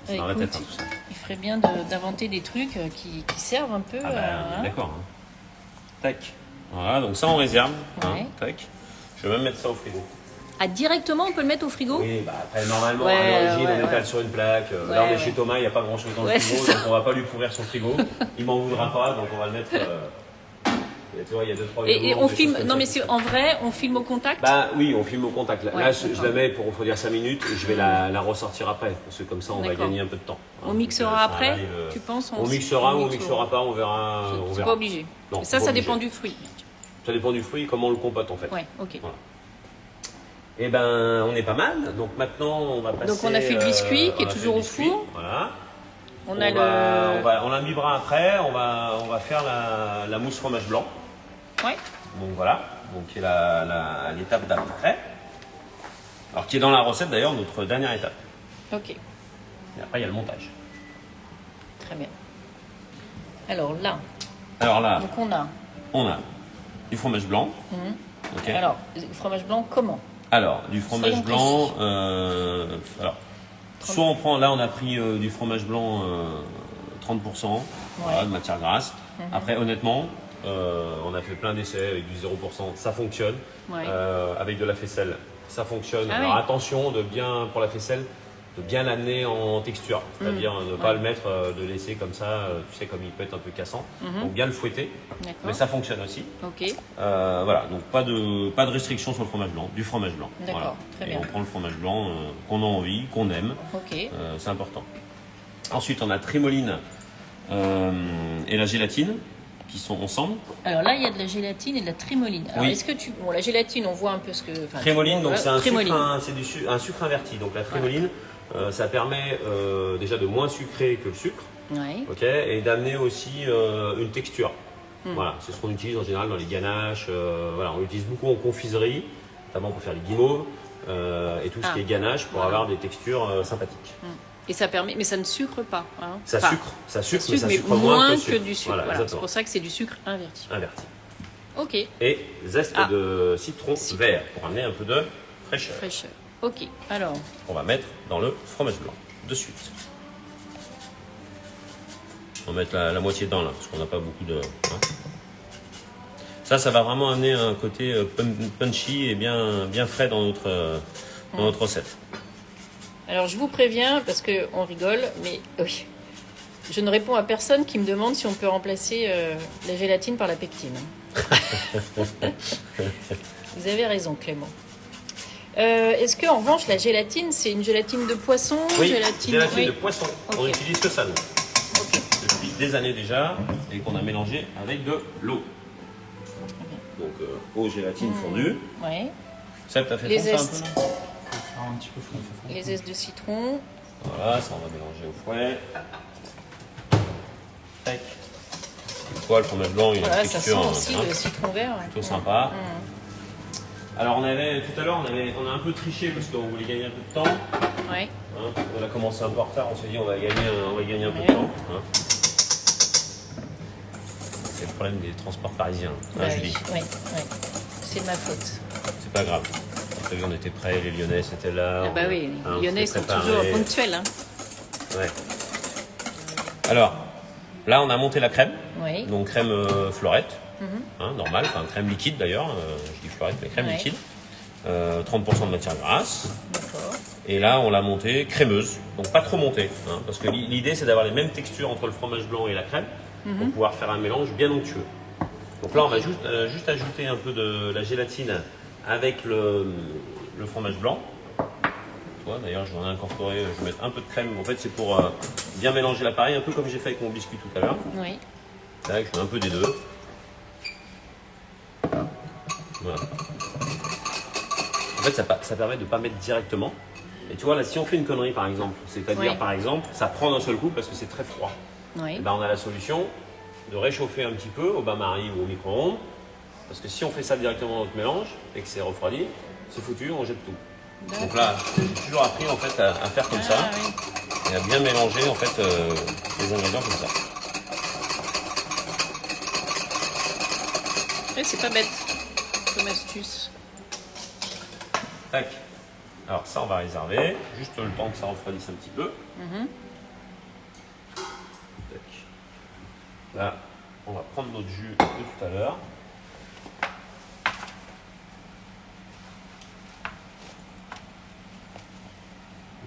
C'est dans la tête, hein, tout ça. Il ferait bien d'inventer des trucs qui servent un peu. Ah bah, d'accord. Hein. Tac. Voilà, donc ça on réserve. Ouais. Hein, tac. Je vais même mettre ça au frigo. Ah, directement, on peut le mettre au frigo? Oui, bah après, normalement, à l'origine, on étale sur une plaque. Là, on est chez Thomas, il n'y a pas grand-chose dans le frigo, donc on va pas lui pourrir son frigo. Il m'en voudra pas, donc on va le mettre... tu vois, il y a 2-3 Et on filme... Non, mais en vrai, on filme au contact? Bah oui, on filme au contact. Là, je la mets pour refroidir 5 minutes et je vais la ressortir après. Parce que comme ça, on va gagner un peu de temps. On mixera après, tu penses? On mixera ou on mixera pas, on verra. C'est pas obligé. Non, ça dépend du fruit. Ça dépend du fruit, comment on le compote en fait. Ouais, ok. Voilà. Et ben, on est pas mal. Donc maintenant, on va passer. Donc on a fait le biscuit qui est toujours au four. Voilà. On l'imbibera après. On va faire la mousse fromage blanc. Ouais. Donc voilà. Donc qui est l'étape d'après. Alors qui est dans la recette d'ailleurs notre dernière étape. Ok. Et après il y a le montage. Très bien. Alors là. Donc on a du fromage blanc. Okay. Alors, du fromage blanc comment? Alors, du fromage blanc, soit on prend, là on a pris du fromage blanc 30% voilà, de matière grasse. Après, honnêtement, on a fait plein d'essais avec du 0%, ça fonctionne. Ouais. Avec de la faisselle, ça fonctionne. Ah Alors oui. attention, pour la faisselle, de bien l'amener en texture. C'est-à-dire ne pas le mettre, de laisser comme ça, tu sais, comme il peut être un peu cassant. Donc bien le fouetter. Mais ça fonctionne aussi. Ok. Voilà, donc pas de restriction sur le fromage blanc, du fromage blanc. D'accord, Voilà. très Et bien. on prend le fromage blanc qu'on a envie, qu'on aime. Ok. C'est important. Ensuite, on a trémoline et la gélatine qui sont ensemble. Alors là, il y a de la gélatine et de la trémoline. Alors, Oui. est-ce que bon, la gélatine, on voit un peu ce que. Enfin, Trémoline, donc c'est un trémoline. sucre, un sucre inverti. Donc la trémoline, ça permet déjà de moins sucrer que le sucre, Ouais. ok, et d'amener aussi une texture. Voilà, c'est ce qu'on utilise en général dans les ganaches. Voilà, on l'utilise beaucoup en confiserie, notamment pour faire les guimauves et tout ce qui est ganache pour avoir des textures sympathiques. Et ça permet, mais ça ne sucre pas. Hein. Ça Enfin, sucre, mais ça mais sucre moins que, que sucre. du sucre. Voilà, Voilà, c'est exactement. pour ça que c'est du sucre inverti. Inverti. Ok. Et zeste de citron vert pour amener un peu de fraîcheur. Fraîcheur. Ok. Alors. On va mettre dans le fromage blanc de suite. On va mettre la moitié dedans là, parce qu'on n'a pas beaucoup de. Hein. Ça va vraiment amener un côté punchy et bien frais dans notre recette. Alors je vous préviens, parce qu'on rigole, mais oui, je ne réponds à personne qui me demande si on peut remplacer la gélatine par la pectine. Vous avez raison, Clément. Est-ce que en revanche la gélatine, c'est une gélatine de poisson? Oui, gélatine de poisson. Ok. On n'utilise que ça nous. Depuis des années déjà, et qu'on a mélangé avec de l'eau. Donc eau, gélatine fondue. Ouais. Ça, t'as fait Les fondre ça zestes. un peu là Alors, un petit peu fond. Les zestes de citron. Voilà, ça on va mélanger au fouet. Tac. Tu vois, le fromage blanc, il a Voilà, une ça sent texture aussi le citron vert. plutôt sympa. Alors tout à l'heure, on a un peu triché parce qu'on voulait gagner un peu de temps. Ouais. Hein. On a commencé un peu en retard, on s'est dit on va gagner un peu de temps. Hein. C'est le problème des transports parisiens, hein, Bah Julie. oui, c'est de ma faute. C'est pas grave. T'as vu, on était prêts, les Lyonnais étaient là. Ah bah oui, hein, les Lyonnais on s'était sont préparés. toujours ponctuels. Hein. Ouais. Alors, là, on a monté la crème. Oui. Donc, crème fleurette, hein, normale, enfin crème liquide d'ailleurs. Je dis fleurette, mais crème Ouais. liquide. 30% de matière grasse. D'accord. Et là, on l'a montée crémeuse. Donc, pas trop montée. Hein, parce que l'idée, c'est d'avoir les mêmes textures entre le fromage blanc et la crème pour pouvoir faire un mélange bien onctueux. Donc là, on va juste ajouter un peu de la gélatine avec le fromage blanc. Tu vois, d'ailleurs, je vais en incorporer, je vais mettre un peu de crème. En fait, c'est pour bien mélanger l'appareil, un peu comme j'ai fait avec mon biscuit tout à l'heure. Oui. Tac, je mets un peu des deux. Voilà. En fait, ça permet de ne pas mettre directement. Et tu vois, là, si on fait une connerie, par exemple, c'est-à-dire, Oui. par exemple, ça prend d'un seul coup parce que c'est très froid. Oui. Et ben, on a la solution de réchauffer un petit peu au bain-marie ou au micro-ondes. Parce que si on fait ça directement dans notre mélange et que c'est refroidi, c'est foutu, on jette tout. Donc là, j'ai toujours appris en fait à faire comme ça Oui. et à bien mélanger en fait les ingrédients comme ça. Ouais, c'est pas bête comme astuce. Tac. Alors ça, on va réserver juste le temps que ça refroidisse un petit peu. Tac. Là, on va prendre notre jus de tout à l'heure.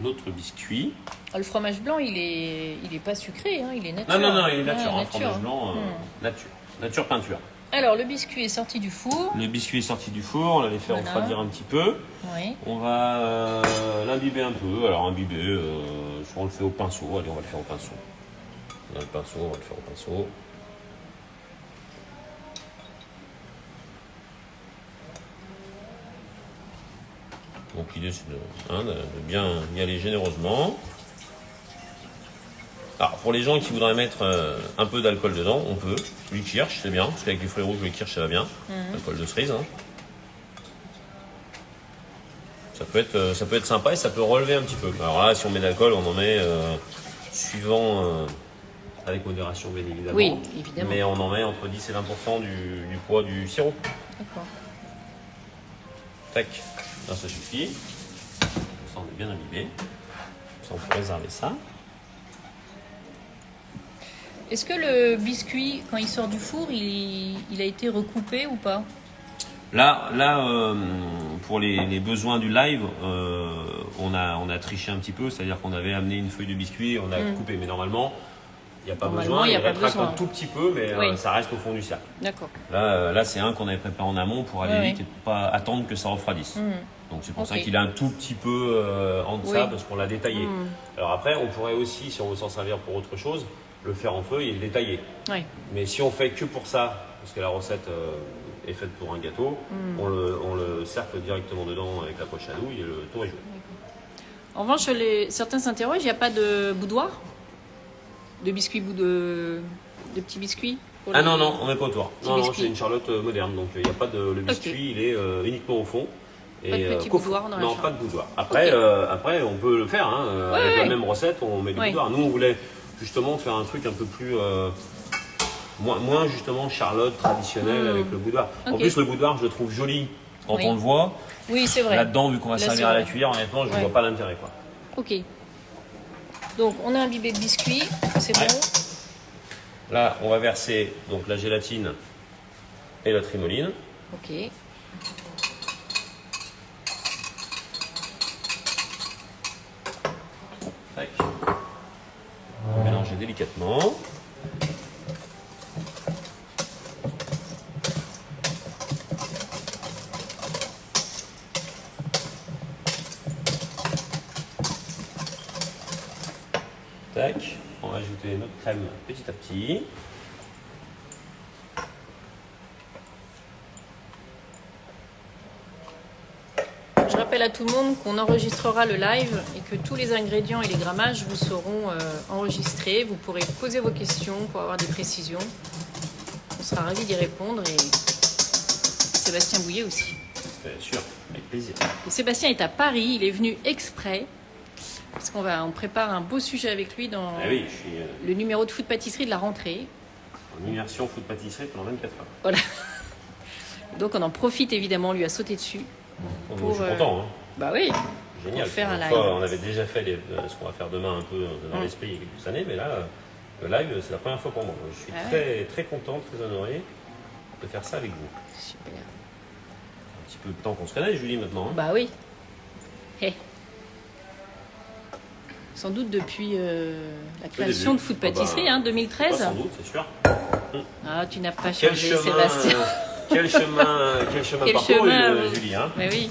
Notre biscuit. Ah, le fromage blanc, il est pas sucré, hein, il est nature. Non, il est nature. Ah, Un fromage blanc, nature. Nature peinture. Alors, le biscuit est sorti du four. Le biscuit est sorti du four, on l'a fait Voilà. refroidir un petit peu. Oui. On va l'imbiber un peu. Alors imbiber, soit on le fait au pinceau. Allez, on va le faire au pinceau. On a le pinceau, on va le faire au pinceau. Donc l'idée c'est de bien y aller généreusement. Alors pour les gens qui voudraient mettre un peu d'alcool dedans, on peut. Du kirsch, c'est bien, parce qu'avec les fruits rouges, le kirsch ça va bien. Alcool de cerise. Hein. Ça peut être sympa et ça peut relever un petit peu. Alors là, si on met de l'alcool, on en met suivant, avec modération bien évidemment. Oui, évidemment. Mais on en met entre 10 et 20% du poids du sirop. D'accord. Tac, là ça suffit. Ça on est bien imbibé. Ça on peut réserver ça. Est-ce que le biscuit, quand il sort du four, il a été recoupé ou pas? Là, pour les besoins du live, on a triché un petit peu, c'est-à-dire qu'on avait amené une feuille de biscuit, on a coupé, mais normalement, il n'y a pas besoin, il rétracte un tout petit peu, mais ça reste au fond du cercle. D'accord. Là c'est un qu'on avait préparé en amont pour aller vite et pour pas attendre que ça refroidisse. Donc c'est pour ça qu'il est un tout petit peu en deçà, parce qu'on l'a détaillé. Alors après, on pourrait aussi, si on veut s'en servir pour autre chose, le faire en feuille et le détailler. Mais si on fait que pour ça, parce que la recette est faite pour un gâteau, on le cercle directement dedans avec la poche à nouilles et le tour est joué. En revanche, certains s'interrogent, il n'y a pas de boudoir? De biscuits, de petits biscuits? Ah non, on met pas autour. Non, c'est une charlotte moderne, donc il n'y a pas de... Le biscuit, il est uniquement au fond. Et pas de petit boudoir dans la Non, pas de boudoir. Après, on peut le faire, avec la même recette, on met du boudoir. Nous, on voulait justement faire un truc un peu plus... moins justement charlotte traditionnelle avec le boudoir. En plus, le boudoir, je le trouve joli quand on le voit. Oui, c'est vrai. Là-dedans, vu qu'on va servir à la cuillère, honnêtement, je ne vois pas l'intérêt, quoi. Ok. Donc, on a imbibé de biscuit, c'est bon. Là, on va verser donc la gélatine et la trimoline. Ok. Tac. On va mélanger délicatement. Tac. On va ajouter notre crème petit à petit. Je rappelle à tout le monde qu'on enregistrera le live et que tous les ingrédients et les grammages vous seront enregistrés. Vous pourrez poser vos questions pour avoir des précisions. On sera ravis d'y répondre et Sébastien Bouillet aussi. Bien sûr, avec plaisir. Et Sébastien est à Paris, il est venu exprès parce on prépare un beau sujet avec lui dans le numéro de food pâtisserie de la rentrée. En immersion food pâtisserie pendant 24 heures. Voilà. Donc on en profite évidemment, on lui a sauté dessus. Je suis content. Bah oui. Génial. Pour faire un live. On avait déjà fait ce qu'on va faire demain un peu dans l'esprit il y a quelques années, mais là, le live, c'est la première fois pour moi. Je suis très, très content, très honoré de faire ça avec vous. Super. Un petit peu de temps qu'on se connaît, Julie, maintenant. Bah oui. Hey. Sans doute depuis la création de food pâtisserie, 2013. Sans doute, c'est sûr. Ah, tu n'as pas changé, Sébastien. Quel chemin parcouru, Julie. Mais oui.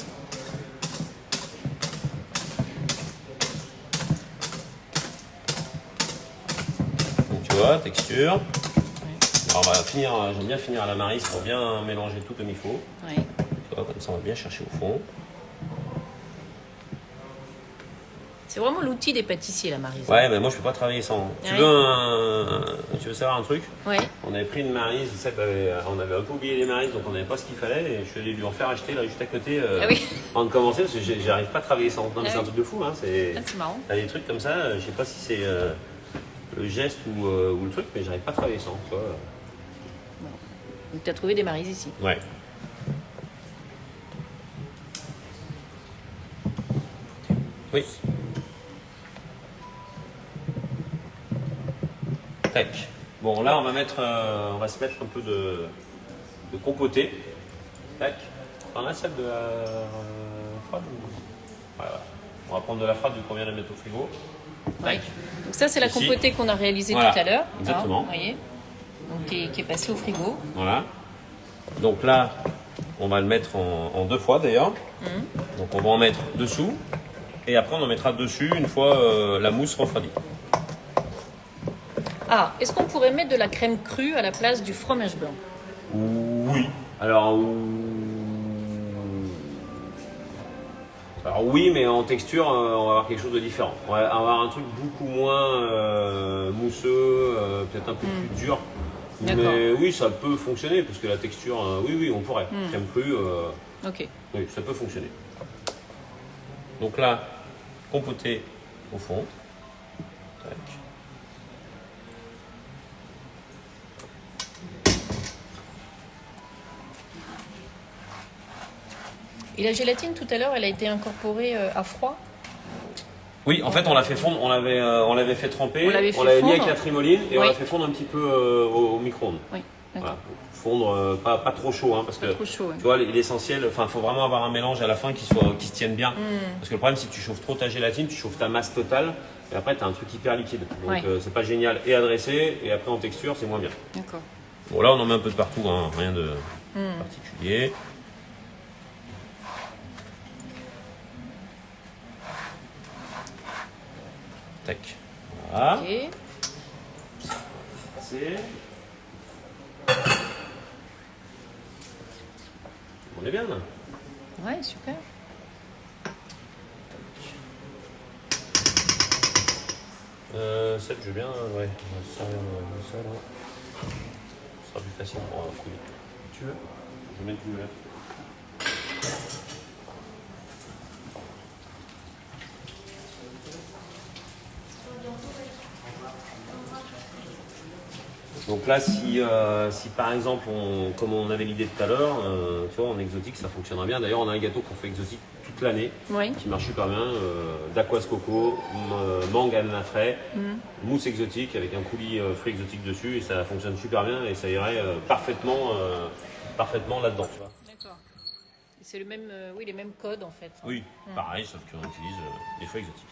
Donc tu vois, texture. Alors j'aime bien finir à la maryse pour bien mélanger tout comme il faut. Ouais. Tu vois, comme ça on va bien chercher au fond. C'est vraiment l'outil des pâtissiers, la maryse. Ouais, mais moi je peux pas travailler sans. Tu veux savoir un truc? Ouais. On avait pris une maryse, on avait un peu oublié les marises, donc on n'avait pas ce qu'il fallait, et je suis allé lui en faire acheter là juste à côté avant de commencer, parce que j'arrive pas à travailler sans. Non, mais c'est un truc de fou, c'est marrant. T'as des trucs comme ça, je sais pas si c'est le geste ou le truc, mais j'arrive pas à travailler sans. Bon. Donc tu as trouvé des marises ici. Ouais. Oui. Tac. Bon, là, on va se mettre un peu de compoté. Tac. On a celle de la froide. Voilà. On va prendre de la froide vu qu'on vient de la mettre au frigo. Tac. Donc ça, c'est la compotée qu'on a réalisée tout à l'heure. Exactement. Vous voyez. Donc qui est passée au frigo. Voilà. Donc là, on va le mettre en 2 fois d'ailleurs. Donc on va en mettre dessous. Et après, on en mettra dessus une fois la mousse refroidie. Ah, est-ce qu'on pourrait mettre de la crème crue à la place du fromage blanc? Oui. Alors oui, mais en texture, on va avoir quelque chose de différent. On va avoir un truc beaucoup moins mousseux, peut-être un peu plus dur. Mais oui, ça peut fonctionner, parce que la texture, oui, on pourrait. Crème crue, oui, ça peut fonctionner. Donc là, compoté au fond. Tac. Et la gélatine, tout à l'heure, elle a été incorporée à froid? Oui, en fait, on l'a fait fondre, on l'avait fait tremper, on l'avait mis avec la trimoline et on l'a fait fondre un petit peu au micro-ondes. Oui. Voilà. Fondre pas trop chaud, hein, parce que chaud, ouais. tu vois l'essentiel, enfin faut vraiment avoir un mélange à la fin qui se tienne bien. Parce que le problème, si tu chauffes trop ta gélatine, tu chauffes ta masse totale et après tu as un truc hyper liquide. Donc c'est pas génial et à dresser, et après en texture c'est moins bien. D'accord. Bon là on en met un peu de partout, hein, rien de particulier. Tac. Voilà. Ok. C'est... On est bien là. Ouais, super. Celle, je veux bien, ouais. On va se servir de ça là. Ce sera plus facile pour couler. Tu veux? Je vais mettre plus là. Donc là, si par exemple, comme on avait l'idée tout à l'heure, tu vois, en exotique, ça fonctionnera bien. D'ailleurs, on a un gâteau qu'on fait exotique toute l'année, qui marche super bien. Dacquoise coco, mangue ananas frais, mousse exotique avec un coulis fruits exotiques dessus, et ça fonctionne super bien et ça irait parfaitement là-dedans. D'accord. C'est le même, les mêmes codes en fait. Oui, pareil, sauf qu'on utilise des fruits exotiques.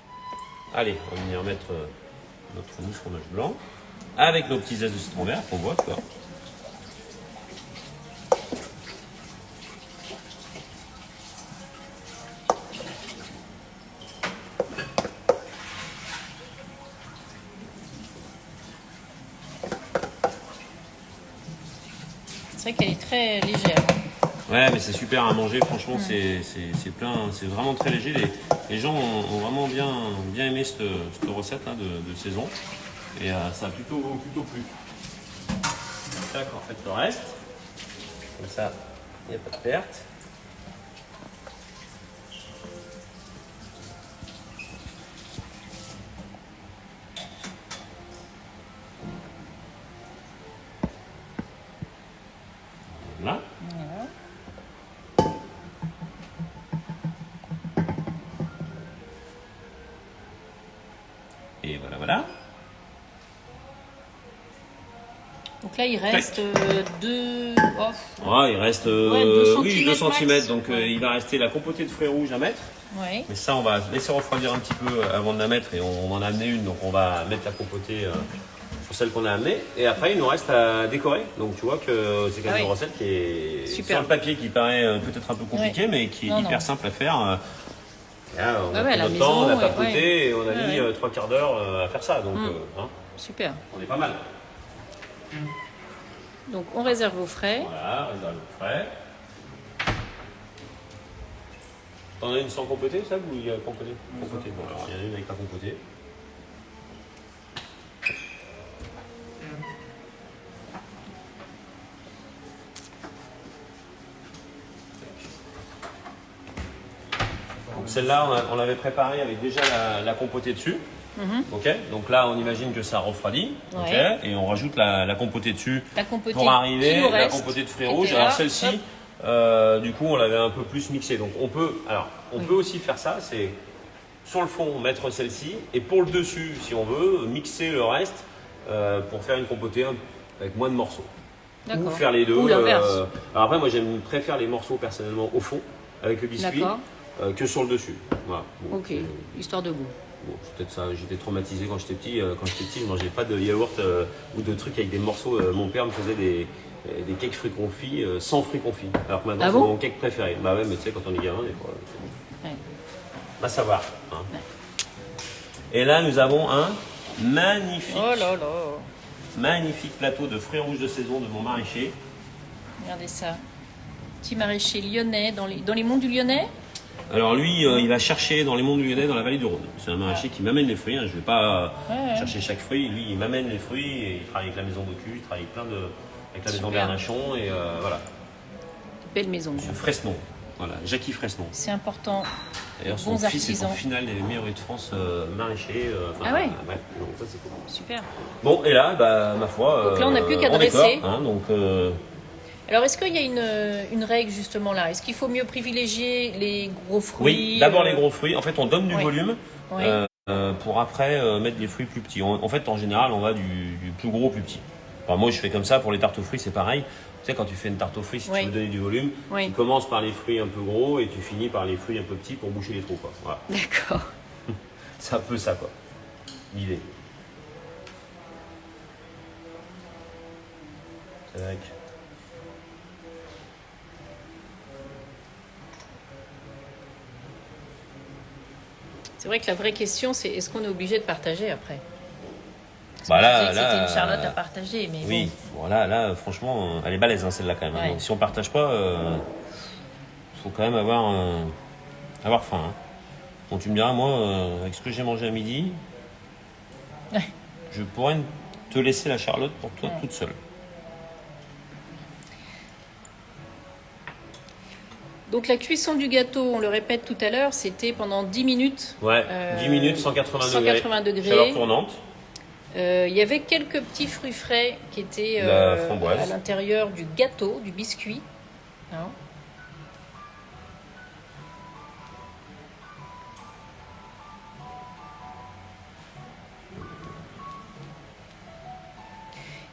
Allez, on va venir mettre notre mousse fromage blanc. Avec nos petits zestes de citron vert qu'on voit, tu vois. C'est vrai qu'elle est très légère. Ouais, mais c'est super à manger, franchement, c'est plein, c'est vraiment très léger. Les gens ont vraiment bien aimé cette recette là, de saison. Et ça a plutôt plu. D'accord, en fait le reste. Comme ça, il n'y a pas de perte. Voilà. Et voilà. Donc là, il reste 2... il reste 2 cm. Donc il va rester la compotée de fruits rouges à mettre. Ouais. Mais ça, on va laisser refroidir un petit peu avant de la mettre. Et on en a amené une, donc on va mettre la compotée sur celle qu'on a amenée. Et après, il nous reste à décorer. Donc tu vois que c'est quand même une recette qui est sur le papier, qui paraît peut-être un peu compliquée, mais qui est hyper simple à faire. Là, on a pris notre temps, on a papoté et on a mis 3 quarts d'heure à faire ça. Donc, super. On est pas mal. Donc on réserve au frais. Voilà, réserve au frais. T'en as une sans compoter, ça, ou il y a compoté? Compoté. Bon, alors il y en a une avec pas compoté. Donc celle-là, on l'avait préparée avec déjà la compotée dessus. Ok, donc là on imagine que ça refroidit, et on rajoute la compotée dessus pour arriver la compotée de fruits rouges. Alors celle-ci, du coup on l'avait un peu plus mixée, donc on peut aussi faire ça, c'est sur le fond mettre celle-ci et pour le dessus, si on veut, mixer le reste pour faire une compotée avec moins de morceaux. Ou faire les deux. Ou l'inverse. Alors après moi préfère les morceaux personnellement au fond avec le biscuit que sur le dessus. Voilà. Bon, histoire de goût. Bon, peut-être ça, j'étais traumatisé quand j'étais petit. Quand j'étais petit, je mangeais pas de yaourt ou de trucs avec des morceaux. Mon père me faisait des cakes fruits confits sans fruits confits. Alors que maintenant, c'est mon cake préféré. Bah ouais, mais tu sais, quand on est gamin, des fois. Va savoir. Hein. Et là, nous avons un magnifique plateau de fruits rouges de saison de mon maraîcher. Regardez ça. Petit maraîcher lyonnais, dans les monts du Lyonnais. Alors lui, il va chercher dans les monts du Lyonnais, dans la vallée du Rhône. C'est un maraîcher qui m'amène les fruits. Hein. Je ne vais pas chercher chaque fruit. Lui, il m'amène les fruits et il travaille avec la maison Bocuse, il travaille avec la maison Bernachon et voilà. Belle maison. Monsieur Fresnon. Voilà, Jackie Fresnon. C'est important. D'ailleurs, son fils est en finale des meilleurs de France maraîcher. Ah ouais. Donc ça, c'est cool. Super. Bon, et là, ma foi. Donc là, on n'a plus qu'à dresser. Alors, est-ce qu'il y a une règle justement là? Est-ce qu'il faut mieux privilégier les gros fruits? Oui, d'abord les gros fruits. En fait, on donne du volume pour après mettre des fruits plus petits. En fait, en général, on va du plus gros au plus petit. Enfin, moi, je fais comme ça pour les tartes aux fruits, c'est pareil. Tu sais, quand tu fais une tarte aux fruits, si tu veux donner du volume, tu commences par les fruits un peu gros et tu finis par les fruits un peu petits pour boucher les trous, quoi. Voilà. D'accord. C'est un peu ça, quoi. L'idée. Tac. C'est vrai que la vraie question, c'est est-ce qu'on est obligé de partager après? Bah là, c'était une Charlotte à partager, mais oui, bon. Là, franchement, elle est balèze, hein, celle-là, quand même. Ouais. Donc, si on partage pas, faut quand même avoir faim. Hein. Bon, tu me diras, moi, avec ce que j'ai mangé à midi, je pourrais te laisser la Charlotte pour toi toute seule. Donc la cuisson du gâteau, on le répète tout à l'heure, c'était pendant 10 minutes. Ouais, 10 minutes, 180 degrés. Chaleur tournante. Il y avait quelques petits fruits frais qui étaient La framboise. à l'intérieur du gâteau, du biscuit. Hein.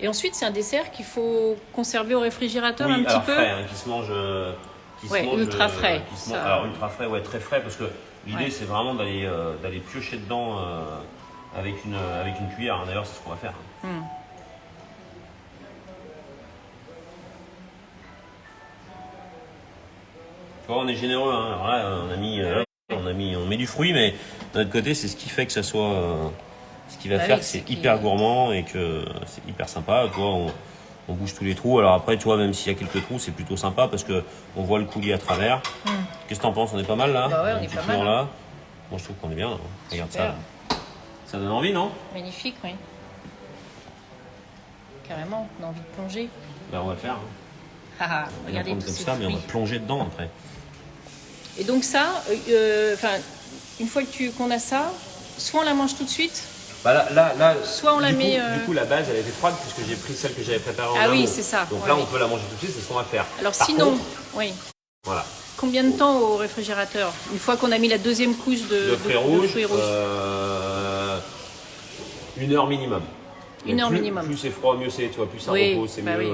Et ensuite, c'est un dessert qu'il faut conserver au réfrigérateur un petit peu. Frais, hein, qui se mange... ultra frais. Alors ultra frais, ouais, très frais, parce que l'idée c'est vraiment d'aller piocher dedans avec une cuillère. Hein. D'ailleurs, c'est ce qu'on va faire. Hein. Tu vois, on est généreux. Hein. Alors là, on met du fruit, mais d'un autre côté, c'est ce qui fait que ça soit, ce qui va faire que c'est hyper gourmand et que c'est hyper sympa. Tu vois, on bouge tous les trous. Alors après, tu vois, même s'il y a quelques trous, c'est plutôt sympa parce que on voit le coulis à travers. Qu'est-ce que t'en penses? On est pas mal là? Bah ouais, on est pas mal. Là. Moi, je trouve qu'on est bien. Hein. Regarde ça. Là. Ça donne envie, non? Magnifique, oui. Carrément, on a envie de plonger. Bah, on va le faire. Hein. Regardez on va tous comme ces ça, fruits. mais on va plonger dedans après. Et donc ça, une fois qu'on a ça, soit on la mange tout de suite. Bah là, soit on la met. Du coup, la base, elle était froide puisque j'ai pris celle que j'avais préparée en amont. Ah oui, c'est ça. Donc là, on peut la manger tout de suite, c'est ce qu'on va faire. Alors Par sinon, contre, oui. Voilà. Combien de temps au réfrigérateur? Une fois qu'on a mis la deuxième couche de fruits rouges, 1 heure minimum. Une heure minimum. Plus c'est froid, mieux c'est. Tu vois, plus ça repose, c'est mieux. Oui.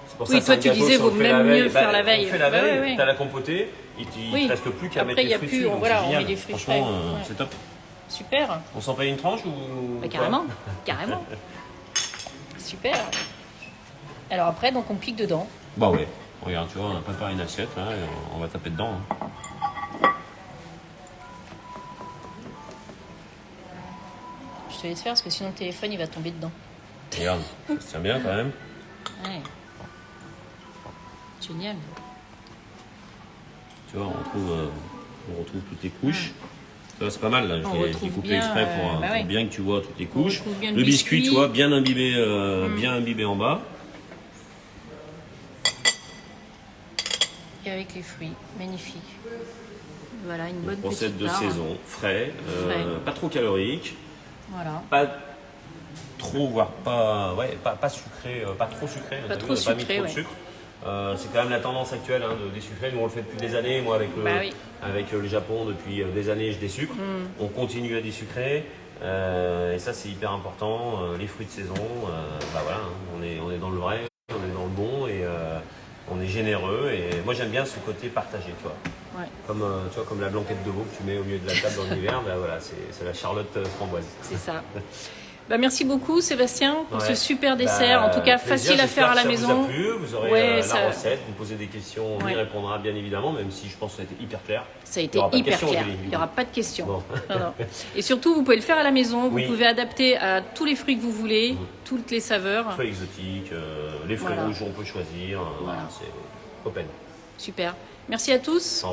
C'est pour Oui, ça, toi c'est un tu gâteau, disais, si on vaut le fait même la veille, mieux faire la veille. On fait la veille, t'as la compotée, il ne reste plus qu'à mettre Après, les fruits dessus. voilà, c'est on génial. met des fruits Franchement, frais. c'est top. Super. On s'en paye une tranche ou Carrément, carrément. Super. Alors après, donc on pique dedans. Bah ouais. Regarde, tu vois, on a préparé une assiette, là, et on va taper dedans. Hein. Je te laisse faire parce que sinon le téléphone il va tomber dedans. Regarde, ça se tient bien quand même. Ouais. Génial. Tu vois, on retrouve toutes les couches. Ça, c'est pas mal, là. J'ai coupé bien, exprès pour bien que tu vois toutes les couches. Le biscuit, tu vois, bien imbibé en bas. Et avec les fruits, magnifique. Voilà, une bonne petite Recette de barre. saison, frais, pas trop calorique. Voilà. Pas trop, voire pas sucré, pas trop sucré. Pas trop sucré, de sucre. C'est quand même la tendance actuelle de désucrer. Nous, on le fait depuis des années. Moi, avec le Japon, depuis des années, je désucre. On continue à désucrer. Et ça, c'est hyper important. Les fruits de saison, voilà, hein, on est dans le vrai, on est dans le bon et on est généreux. Et moi, j'aime bien ce côté partagé, tu vois. Ouais. Comme la blanquette de veau que tu mets au milieu de la table dans l'hiver. Voilà, c'est la Charlotte framboise. C'est ça. Merci beaucoup Sébastien pour ce super dessert, en tout cas plaisir, facile à faire à la maison. Ça vous a plu, vous aurez la recette, vous posez des questions, on y répondra bien évidemment, même si je pense que ça a été hyper clair. Ça a été hyper clair, il n'y aura pas de questions. Bon. Non. Et surtout, vous pouvez le faire à la maison, vous pouvez adapter à tous les fruits que vous voulez, toutes les saveurs. Fruits exotiques, les fruits rouges, on peut choisir, c'est open. Super, merci à tous.